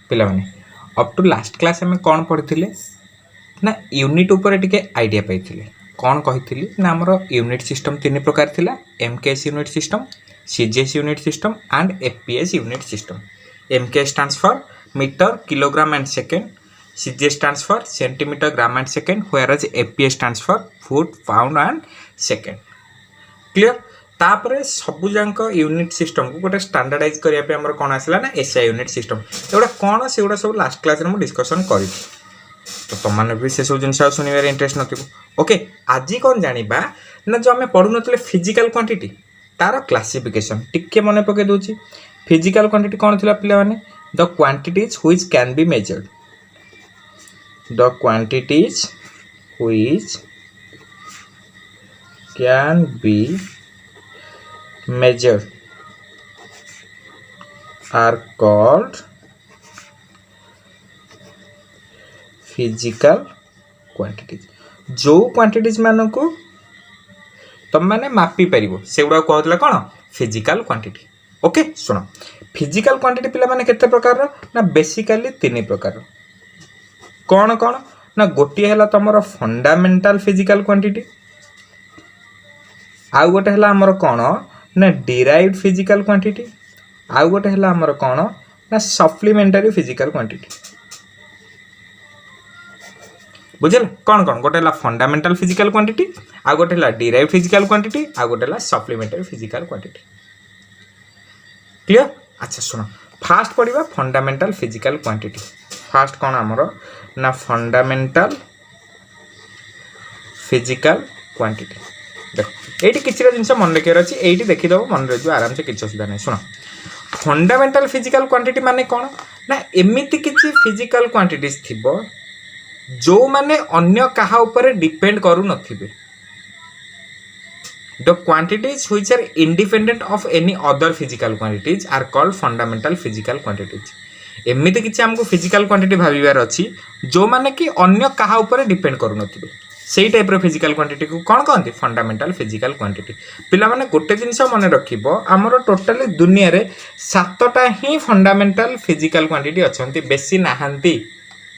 पिला माने up to last class आम कौन पढ़ी ना यूनिट उपर टिके आइडिया पाई कौन कही ना आमर यूनिट सिस्टम तीन प्रकार थिला MKS unit system CGS unit system and FPS unit system. MKS stands for metre kilogram and second, CGS stands for centimetre gram and second, whereas FPS stands for foot pound and second. Clear. तापर सबुजाक unit system को गोटे standardise करने आमर कौन आसला ना SI unit system. एगुड़ा कौन से सब लास्ट क्लास में डिस्कसन करी तो तुमने भी से सब जिन शुणवे इंटरेस्ट न। ओके आज कौन जाना ना जो आम पढ़ु ना फिजिकल क्वांटिटी तार क्लासिफिकेशन टिके मन पकई दूसरी। फिजिकल क्वांटिटी कौन थी पे the quantities which can be measured, the quantities which can be measured are called physical quantities। जो quantities मान को तुम मैंने मापी पारिबो से गुडा कहतला कोन फिजिकल क्वांटिटी। ओके सुनो फिजिकल क्वांटिटी पिला माने केते प्रकार ना बेसिकली तीन प्रकार। कौन कौन ना गोटे है तुम फंडामेंटल फिजिकल क्वांटिटी, आउ गोटे है आमर कौन ना डिराइव्ड फिजिकल क्वांटिटी, आउ गोटे है आमर कौन ना सप्लीमेंटरी फिजिकल क्वांटिटी। बुझे कौन कौन गोटे है फंडामेंटल फिजिकल क्वांटिटी, आउ गोटे है डिराइव्ड फिजिकल क्वांटिटी, आउ गोटे है सप्लीमेंटरी फिजिकल क्वांटिटी। क्लियर। अच्छा सुनो फास्ट पढ़िबा फंडामेंटल फिजिकल क्वांटिटी। फास्ट कौन आमर ना फंडामेंटल फिजिकल क्वांटिटी। देख ये किसी जिन मन रखार अच्छी ये देखीदेव मन रही आराम से किसी असुविधा नहीं। शुण फंडामेंटल फिजिकल क्वांटिटी माने कौन ना एमती किसी फिजिकल क्वांटिटीज थी जो माने अन्य कहा ऊपर डिपेंड करू नथिबे। The quantities which are independent of any other physical quantities are called fundamental physical quantities. एमती किसी हमको फिजिकल क्वांटिटी भाविबार अच्छी जो माने कि अन्य कहा ऊपर डिपेंड करू नथिबे सेही टाइप फिजिकल क्वांटिटी को कौन कहते फंडामेंटल फिजिकल क्वांटिटी। पिला माने गोटे जिनस मन रखिबो आमर टोटाली दुनिया रे 7टा ही फंडामेंटल फिजिकल क्वांटिटी अच्छंती, बेसी नाहांती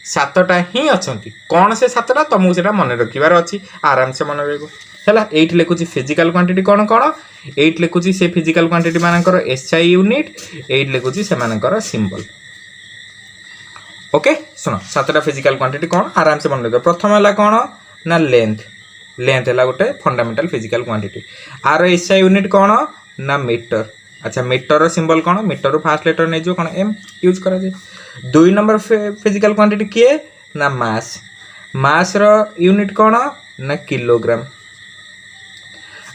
7टा ही अच्छंती। कौन से 7टा तुमको सेटा मन रखिबार अच्छी आराम से मन रहइबो हैला। एट लिखुची फिजिकल क्वांटिटी कौन कौन, एट लिखुची से फिजिकल क्वांटिटी मानकर एसआई यूनिट, एट लिखुची से मानकर सिंबल। ओके सुनो 7टा फिजिकल क्वांटिटी कौन आराम से मन रखिबो। प्रथम हैला कौन ना लेंथ, लेंथ है गोटे फंडामेंटल फिजिकल क्वांटिटी। आर एसआई यूनिट कौन ना मीटर। अच्छा मीटर सिंबल कौन, मीटर फास्ट लेटर नहीं जो कौन एम यूज करा जाए। 2 नंबर फिजिकल क्वांटिटी किए ना मास, मास रो यूनिट कौन ना किलोग्राम।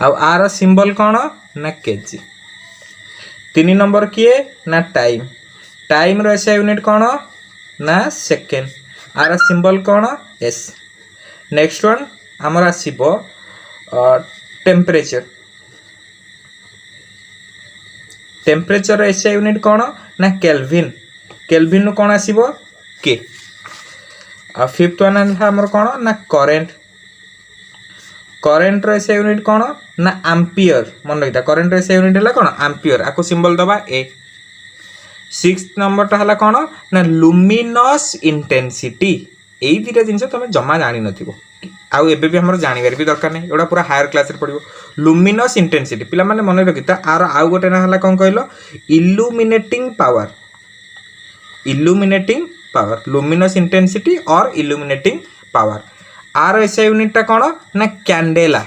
आर सिंबल कौन ना केजी। 3 नंबर किए ना टाइम, टाइम रो एसआई यूनिट कौन ना सेकेंड, आर सिंबल कौन एस। नेक्स्ट वन आमर आसीबो टेम्परेचर, टेम्परेचर एसआई यूनिट कौन ना केल्विन, केल्विन कौन आसीबो के। फिफ्थ वन आमर कौन ना करेंट, करेंट एसआई यूनिट कौन ना एम्पियर। मन रखिता करेंट एसआई यूनिट है कौन एम्पियर, आपको सिंबल दबा ए। 6th नंबर है कौन ना लुमिनस इंटेंसिटी। यही 2टा जिन तुम जमा जानी नथिबो आउ एबे भी हमर जानिबार भी दरकार नहीं, एटा पूरा हायर क्लास रे पड़िबो। लुमिनस इंटेंसिटी पिला माने मन रखिता आर आउ गोटे ना हला कोन कहलो illuminating power, illuminating power luminous intensity और इल्यूमिनेटिंग पावर। आर एसआई यूनिट टा कोन ना कैंडेला,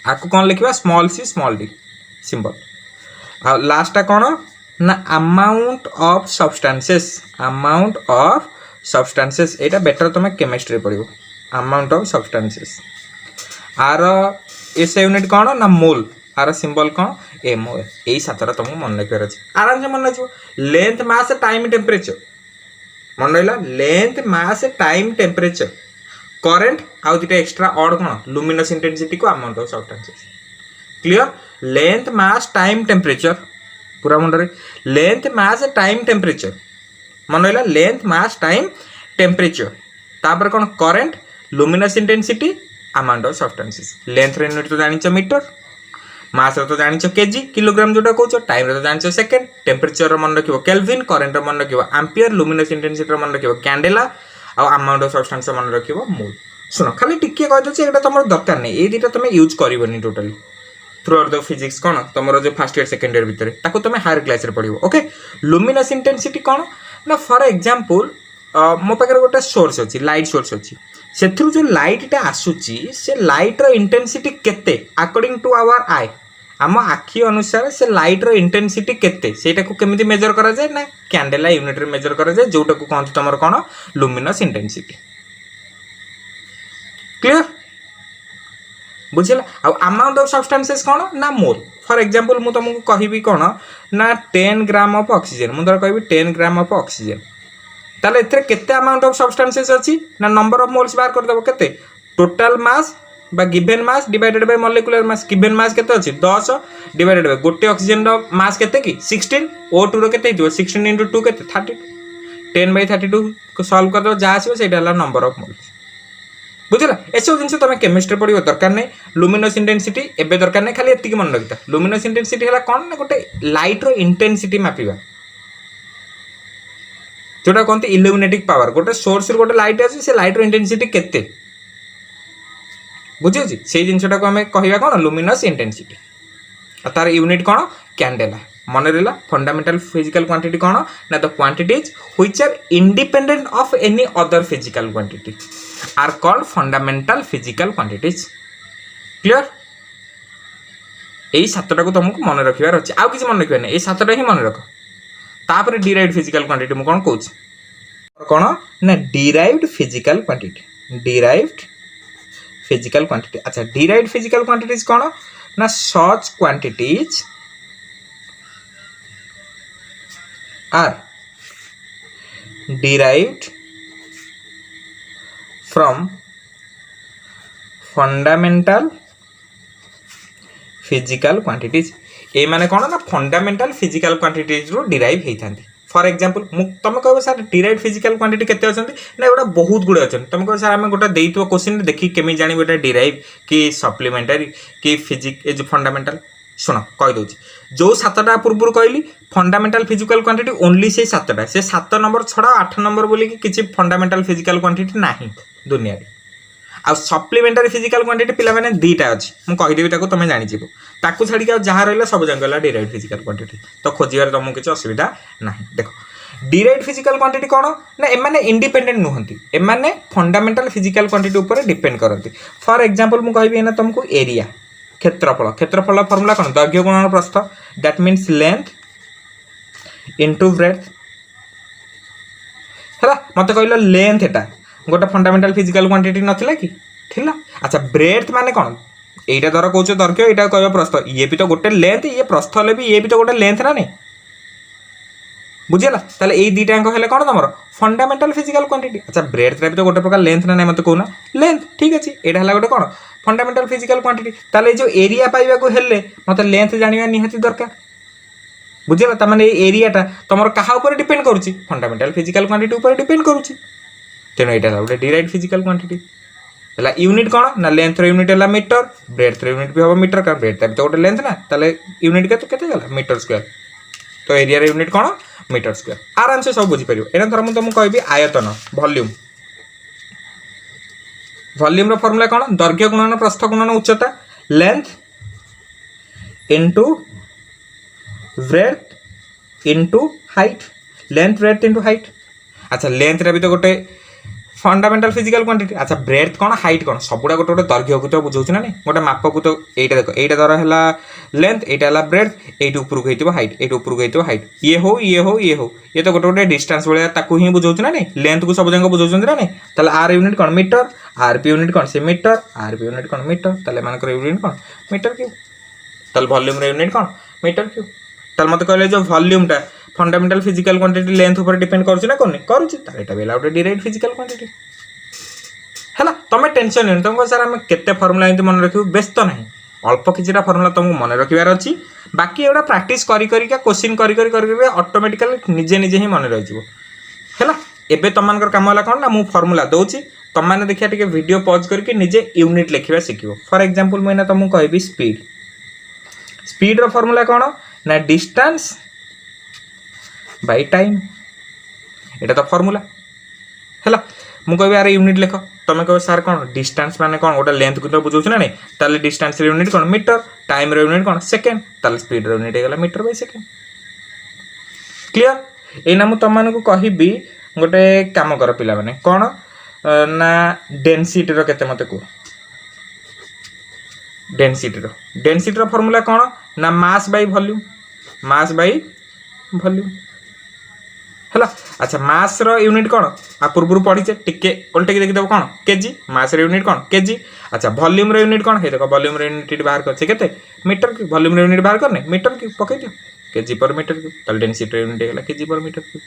आको कोन लिखिबा small C small D symbol. आ लास्ट टा कोन ना amount of substances, amount of substances एटा बेटर तुम केमिस्ट्री पढ़ो अमाउंट ऑफ सब्सटेंसेस। आर एस यूनिट कौन ना मोल, आर सिंबल कौन एम ओ। यही 7टा तुमको मन रखिबार अछि आराम से मन रखिबो। लेंथ मास टाइम टेम्परेचर मन रहिला, length mass time temperature current आउ 2टा एक्स्ट्रा ऑड कौन लुमिनस इंटेंसिटी को amount of substances. Clear. Length mass time temperature पूरा मुंडे, लेंथ मास टाइम टेम्परेचर मन रहा लेंथ मास टाइम टेम्परेचर। तापर कौन current luminous intensity amount of substances. Length unit तो जानी मीटर, मास तो जान केजी किलोग्राम जोटा कौच टाइम तो जान सेकेंड टेम्परेचर मन रखियो केल्विन करेन्ट मन रखियो एम्पियर लुमिनस इंटेंसिटी मन रखियो कैंडेला आ अमाउंट ऑफ सब्सटेंस मन रखियो मोल सुनो खाली टिके कह दे एटा तुम दरकार नहीं ये दुटा तुम यूज करनी totally through out the physics कौन तुम जो फर्स्ट ईयर सेकेंड ईयर भितर ताको तुम हायर क्लास रे पढ़िबो ओके लुमिनस इंटेंसिटी कौन ना फॉर एग्जांपल मो पाखे गोटे सोर्स अच्छी लाइट सोर्स अच्छी से जो लाइटा आसूची से लाइटर इंटेंसिटी केते अकॉर्डिंग टू आवर आई आम आखि अनुसार से लाइटर इंटेंसिटी केते सेटा को केमिति मेजर करा जाए ना कैंडेला यूनिट रे मेजर करा जाए जोटा को कहते तुम कौन लुमिनस इंटेंसिटी क्लियर बुझेला आ अमाउंट ऑफ सब्सटेंसेस कौन ना मोल फॉर एग्जांपल मु तुमको कहबी कौन ना 10 ग्राम ऑफ ऑक्सीजन मु धर कहबी 10 ग्राम ऑफ ऑक्सीजन ताले एथरे केते अमाउंट ऑफ सब्सटेंसेस अछि ना नंबर ऑफ मोल्स बाहर कर देबो केते टोटल मास बा given mass divided by molecular mass given mass केते अछि 10 डिवाइडेड बाय गोटे ऑक्सीजन रो मास केते की 16 O2 रो केते हितबो 16 * 2 केते 32 10/32 को सॉल्व कर दो जा आसीबो सेटा हला नंबर ऑफ मोल्स बुझला एसो जिनस तुम केमिस्ट्री पढ़िबो दरकार नहीं लुमिनस इंटेंसिटी एबे दरकार नहीं खाली एतिकी मन रखिता लुमिनस इंटेंसिटी हला कोन ना गोटे लाइट रो इंटेंसिटी मापिबा जोटा कहते इल्यूमिनेटिंग पावर गोटे सोर्स रो गोटे लाइट अछि से लाइट रो इंटेंसिटी केते बुझियो जी से जिनसटा को हमें कहबा कोन लुमिनस इंटेंसिटी आ तार यूनिट कोन कैंडेला मन रहला फंडामेंटल फिजिकल क्वांटिटी कोन ना the quantities which are independent of any other physical quantity are called fundamental physical quantities clear एई सातटा को तुमको मन रखिबार अछि आ किछि मन रखिबा नै एई सातटा ही मन रख तापर डिराइव्ड फिजिकल क्वांटिटी मु कोन कहूछ कोन ना derived physical quantity derived physical quantity अच्छा डिराइव्ड फिजिकल क्वांटिटीज कोन ना such quantities are derived from fundamental physical quantities ए माने कौन ना फंडामेंटल फिजिकल क्वांटिटीज रो डिराइव होइथांती फॉर एग्जांपल तुम कहो सर डिराइव्ड फिजिकल क्वांटिटी केते अछंती ना एटा बहुत गुडे अछन तुम कहो सर हम गोटा देइतो क्वेश्चन देखि केमि जानि बेटा डिराइव कि सप्लीमेंटरी कि फिजिक ए जो फंडामेंटल सुनो कहि दोछि जो सातटा पूर्व कहली fundamental physical quantity only say सातटा से 7 नंबर छड़ा 8 नंबर बोली कि किछि फंडामेंटल फिजिकल क्वांटिटी नाही दुनिया रे आ सप्लीमेंटरी फिजिकल क्वांटिटी पिला माने दीटा अछि मु कहि देबी ताको तमे जानि जिवो ताकू छाडी के जहा रहला सब जंगला डिराइव्ड फिजिकल क्वांटिटी तो खोजिबार तुमको किछि असुविधा नाही देखो डिराइव्ड फिजिकल क्वांटिटी कोन ना ए माने इंडिपेंडेंट नहंती ए माने फंडामेंटल फिजिकल क्वांटिटी ऊपर डिपेंड करंती फॉर एग्जांपल मु कहबी ना तुमको एरिया क्षेत्रफल क्षेत्रफल फॉर्मूला कोन दैर्घ्य गुणन प्रस्थ that means length into breadth हला मते कहलो लेंथ एटा गोटे फंडामेंटल फिजिकल क्वांटिटी नथिला कि थिला अच्छा ब्रेड्थ माने कोन एटा धर कहउछ दैर्घ्य एटा कहबो प्रस्थ ये भी तो गोटे लेंथ ये प्रस्थ ले भी ये भी तो गोटे लेंथ ना नहीं बुझिला ताले ए दीटा अंक हेले कोन तमरो फंडामेंटल फिजिकल क्वांटिटी अच्छा ब्रेड्थ रे भी तो गोटे प्रकार लेंथ ना नहीं मते कहूना लेंथ ठीक अछि एटा हला गोटे कोन फंडामेंटल फिजिकल क्वांटिटी ताले जो एरिया पाइबा को हेले मते लेंथ जानिबा निहाती दरकार बुझिला त माने एरियाटा तमरो कहा ऊपर डिपेंड करूची फंडामेंटल फिजिकल क्वांटिटी ऊपर डिपेंड करूची तेनो एटा गोटे डिराइव्ड फिजिकल क्वांटिटी हला यूनिट कोन ना लेंथ रे यूनिट हला मीटर ब्रेड्थ रे यूनिट भी होबो मीटर का ब्रेड्थ तो गोटे लेंथ ना ताले यूनिट केते गला मीटर स्क्वायर तो एरिया रे यूनिट कोन मीटर स्क्वायर आराम से सब बुझी परियो एना धर मु तुमको कहबी आयतन वॉल्यूम वॉल्यूम रो फार्मूला कोन दैर्घ्य गुणन प्रस्थ गुणन उच्चता length into breadth into height length breadth into height अच्छा लेंथ रे भी तो गोटे फंडामेंटल फिजिकल क्वांटिटी अच्छा ब्रेड्थ कोन हाइट कोन सबुडा गोटे गोटे दैर्घ्य को तो बुझौछ ना नहीं गोटे माप को तो एटा देखो एटा धर हला लेंथ एटा हला ब्रेड्थ एटा ऊपर को हेतिबो हाइट एटा ऊपर को हेतिबो हाइट ये हो ये तो गोटे गोटे डिस्टेंस बळे ताकू ही बुझौछ ना नहीं लेंथ को सब जंग बुझौछ ना नहीं तले आर यूनिट कोन मीटर आरपी यूनिट कोन से मीटर आरपी यूनिट कोन मीटर तले मान कर यूनिट कोन मीटर क्यूब तले वॉल्यूम रे यूनिट कोन मीटर क्यूब तले मते कहले जो वॉल्यूम टा फंडामेंटल फिजिकल क्वांटिटी लेंथ ऊपर डिपेंड करूची ना कोनी करूची ताले एटा बेला गोटे डिराइव्ड फिजिकल क्वांटिटी हैला तमे टेंशन नहीं तुमको सर हम केते फार्मूला एंती मन रखिबो व्यस्त नहीं अल्प किछिटा फार्मूला तुमको मन रखिबार अछि बाकी एडा प्रैक्टिस करी करी का क्वेश्चन करी करी करी ऑटोमेटिकली निजे निजे ही मन रहिजो हैला एबे तमनकर काम होला कोन ना मु फार्मूला दोची तम माने देखिया टिके वीडियो पॉज करके निजे यूनिट लिखिबा सिखिबो फॉर एग्जांपल मैं ना तुमको कहबी स्पीड स्पीड रो फॉर्मूला कौन ना डिस्टेंस बाय टाइम एटा तो फॉर्मूला है मुझे कह यार यूनिट लिख तुम कह सार कौन डिस्टेंस माने कौन गोटे लेंथ को बुझाऊ ना नहीं ताले डिस्टेंस यूनिट कौन मीटर टाइम यूनिट कौन सेकेंड ताले स्पीड यूनिट होगा मीटर बाय सेकेंड क्लियर एना मुझे तुमको कहबी गोटे काम कर पिला माने कौन ना डेनसिटी रो केते मते को डेनसिटी रो फॉर्मूला कौन ना मास बाय वॉल्यूम है अच्छा मास रो यूनिट कौन आ पूर्व पढ़ीचे टिके उल्टे देखिदेव कौन केजी मास रो यूनिट कौन केजी अच्छा वॉल्यूम रो यूनिट कौन है देखो वॉल्यूम रो यूनिट बाहर करछे केते मीटर क्यूब वॉल्यूम रो यूनिट बाहर करने मीटर क्यूब पकई दियो केजी पर मीटर क्यूब ताल डेंसिटी रो यूनिट हैला केजी पर मीटर क्यूब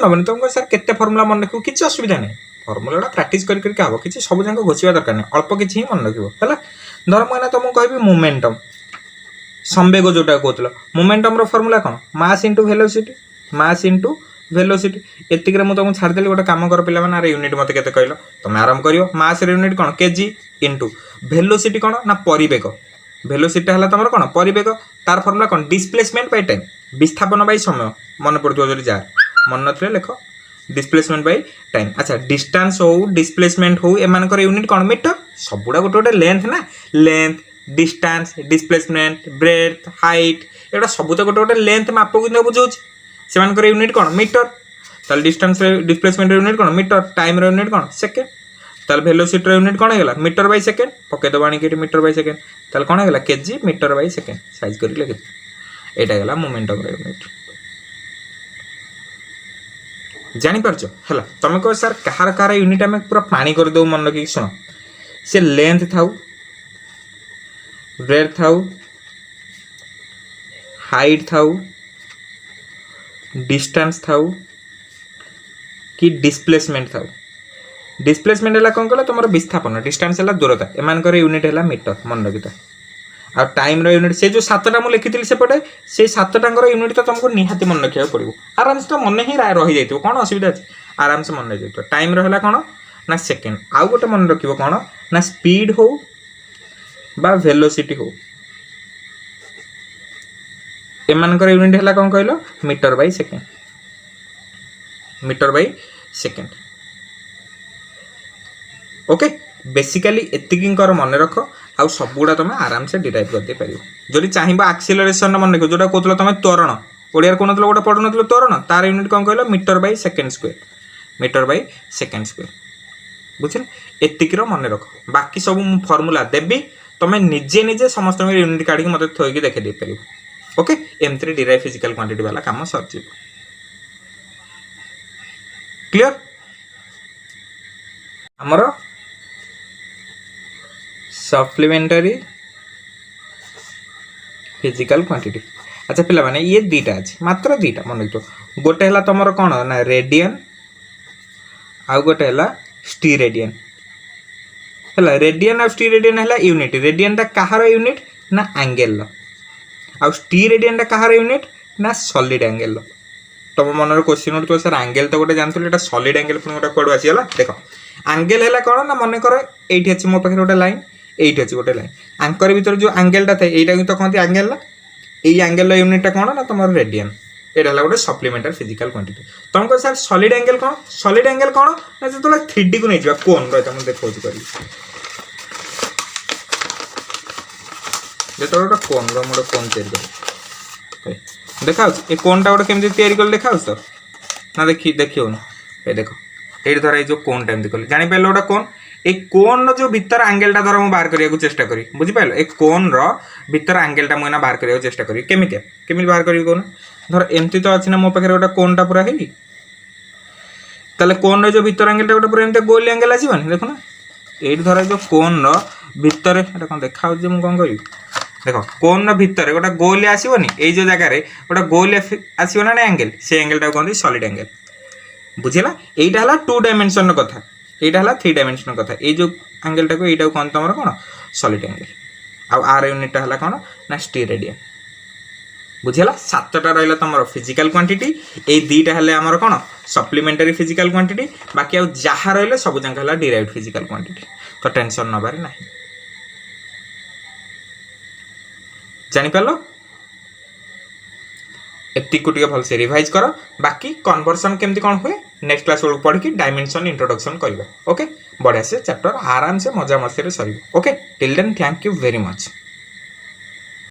नबनी तुमको सर केते फार्मूला मन रखियो किछि असुविधा नहीं फार्मूलाटा प्रैक्टिस करके हबो किछि सब जांको घोषिबा दरकार नहीं अल्प किछि ही मन रखियो हैला धर मैंने तुमको कहबी मोमेंटम संवेग जोटा कहतलो मोमेंटम रो फार्मूला कौन मास इंटू वेलोसिटी एतिक रे मु तुमको छाड़ देली गोटे काम कर पिला माने यूनिट मते केते कहलो तुम आराम करियो मास रे यूनिट कौन केजी इंटू वेलोसिटी कौन ना परिवेग वेलोसिटी हला तमर कौन परिवेग तार फार्मूला कौन डिस्प्लेसमेंट बाय टाइम विस्थापन बाय समय मन पड़तो जरी जा मन नथले लिखो डिस्प्लेसमेंट बाय टाइम अच्छा डिस्टेंस हो डिस्प्लेसमेंट हो एमान कर यूनिट कौन मीटर सबुडा गोटे गोटे लेंथ ना length distance displacement breadth height एटा सब तो गोटे गोटे लेंथ माप को बुझाऊँ से यूनिट कौन मीटर ताल डिस्टेंस डिस्प्लेसमेंट यूनिट कौन मीटर टाइम यूनिट कौन सेकेंड ताल वेलोसिटी यूनिट कौन है मीटर बाय सेकेंड पकईदेव आनिक मीटर बाय सेकेंड ताल कौन है kg metre by second size कर लिखि एटा गला मोमेंटम यूनिट जानीपारच है तुम कह सर कहार कहार यूनिट आम पूरा पानी करदे मन रखिक शुण से लेंथ थाउ ब्रेथ थाउ हाइट थाउ डिस्टेंस थाउ कि डिस्प्लेसमेंट थाउ डिस्प्लेसमेंट है कौन कह तुम विस्थापन डिस्टेंस है दूरता एम यूनिट है मीटर मन रखिता आ टाइम रो यूनिट से जो सातटा मुझे लिखी सेपटे से सातटांगर यूनिट तो तुमको निहाती मन रखा पड़ो आराम से तो मन ही रही जाइए कौन असुविधा अच्छे आराम से मन रही जाइए टाइम रहा कौन ना सेकेंड आउ गोटे मन रख कौन ना स्पीड हो बा वेलोसिटी हो एमानकर यूनिट है कौन कहल metre by second okay basically एतिकी मन रख आउ सबुड़ा तुम आराम से डिराइव कर दे पारियो जदि चाहिबो एक्सीलरेशन मन रख जोटा कहतलो तुम त्वरण ओडिया कोन गोटे पढ़ुन त्वरण तार यूनिट कौन कहल मीटर बाय सेकेंड स्क्वायर बुझल एतिकी मन रख बाकी सब फॉर्मूला देबी तुम निजे निजे समस्त यूनिट काढ़ी मत थोइकी देखे दे पारियो ओके एमती डिराइव फिजिकल क्वांटिटी वाला काम सर क्लियर हमर सप्लीमेंटरी फिजिकल क्वांटिटी अच्छा पिला माने ये दीटा अच्छे मात्र दीटा मन रखो गोटे है तुम कौन ना रेडियन आउ गोटे है स्टीरेडियन है रेडियन आ स्टीरेडियन है यूनिट रेडियन कहार यूनिट ना एंगेल आउ स्टीरेडियन कहार यूनिट ना सॉलिड एंगेल तुम मन क्वेश्चन उठो सर एंगेल तो गोटे जानते एटा सॉलिड एंगेल पुणी गोटे कौड़ आसीगला देख एंगेल है कौन ना मन कर ये अच्छे मो पाखे गोटे लाइन एट अच्छे गोटे लाइन आंकर भीतर जो एंगेलटा था यहाँ तो कहते एंगेल ना ये एंगेल यूनिटा कौन ना तुम रेडियन ये गोटे सप्लीमेंटरी फिजिकल क्वांटिटी तुम कह सर सॉलिड एंगेल कौन ना जो 3D को नहीं जावा कोन रही तुम देखा कर जो गोटे कोन रोटे कोन तैयारी कर देखा ये कोनटा गोटे केमती तैयारी कर देखा तो ना देखिए ये देख ये धर ये कोन टाइम कल जापारे गोटे कोन ए कोन जो भीतर एंगेलटा धर मुझे बाहर करने चेष्टा करी बुझिपाल ए कोन भीतर एंगेलटा मुझे बाहर करने चेष्टा करी केमी बाहर करी कौन धर एमती तो अच्छी ना मो पाखे गोटे कोनटा पूरा है ताले कोन जो भीतर एंगेलटा गोटे पूरा एमती गोल एंगेल आसबानी देखुना ये धर जो कोन भीतर कौन देखा मुझे कौन करी देख कोन भीतर गोटे गोल आसबनी ये जो जगार गोटे गोल आसो ना एंगेल से एंगेलटा कहते सॉलिड एंगेल बुझेगा यहाँ है 2 डायमेंशन कथा यहाँ है 3 डायमेंशन कथा ये जो एंगेलटा को यहाँ कहते तुम कौन सॉलिड एंगेल आर यूनिट है कौन ना स्टीरेडियन बुझेगा 7टा रहा तुम फिजिकल क्वांटिटी ये 2टा है आमर कौन सप्लीमेंटरी फिजिकल क्वांटिटी बाकी आउ जहाँ रहा सब जाक है डिराइव्ड फिजिकल क्वांटिटी तो टेंशन नबार ना जानिपार एति को टिके भलसे रिवाइज कर बाकी कन्वर्सन केमती कौन हुए नेक्स्ट क्लास बेलू पढ़ी डायमेंशन इंट्रोडक्शन करवा ओके बढ़िया से चैप्टर आराम से मजा मस्ती sir okay till then thank you very much.